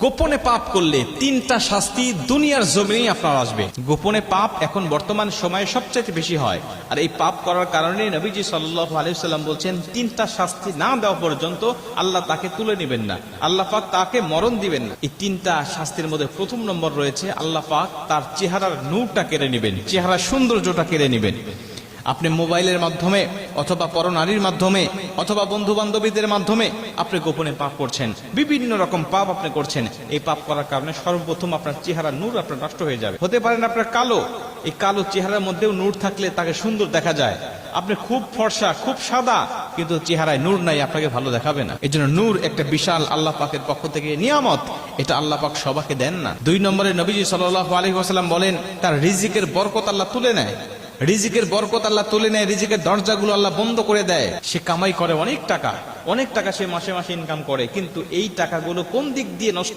গোপনে পাপ করলে তিনটা শাস্তি দুনিয়ার জমিনেই আপনার আসবে। গোপনে পাপ এখন বর্তমান সময়ে সবচেয়ে বেশি হয়, আর এই পাপ করার কারণে নবীজি সাল্লাল্লাহু আলাইহি ওয়াসাল্লাম বলছেন তিনটা শাস্তি না দেওয়া পর্যন্ত আল্লাহ তাকে তুলে নেবেন না, আল্লাহ পাক তাকে মরণ দিবেন না। এই তিনটা শাস্তির মধ্যে প্রথম নম্বর রয়েছে আল্লাহ পাক তার চেহারার নূরটা কেড়ে নেবেন, চেহারার সৌন্দর্যটা কেড়ে নেবেন। আপনি মোবাইলের মাধ্যমে অথবা পরনারীর মাধ্যমে অথবা বন্ধু বান্ধবীদের মাধ্যমে আপনি গোপনে পাপ করছেন, বিভিন্ন রকম পাপ আপনি করছেন। এই পাপ করার কারণে সর্বপ্রথম আপনার চেহারার নূর আপনার নষ্ট হয়ে যাবে। হতে পারেন আপনার কালো, এই কালো চেহারার মধ্যেও নূর থাকলে তাকে সুন্দর দেখা যায়। আপনি খুব ফর্সা, খুব সাদা, কিন্তু চেহারায় নূর নাই, আপনাকে ভালো দেখাবে না। এই জন্য নূর একটা বিশাল আল্লাহ পাকের পক্ষ থেকে নিয়ামত, এটা আল্লাহ পাক সবাইকে দেন না। 2 নম্বরে নবীজি সাল্লাল্লাহু আলাইহি ওয়াসাল্লাম বলেন তার রিজিকের বরকত আল্লাহ তুলে নেয়, রিজিকের বরকত আল্লাহ তুলে নেয়, রিজিকের দরজাগুলো আল্লাহ বন্ধ করে দেয়। সে কামাই করে অনেক টাকা সে মাসে মাসে ইনকাম করে, কিন্তু এই টাকাগুলো কোন দিক দিয়ে নষ্ট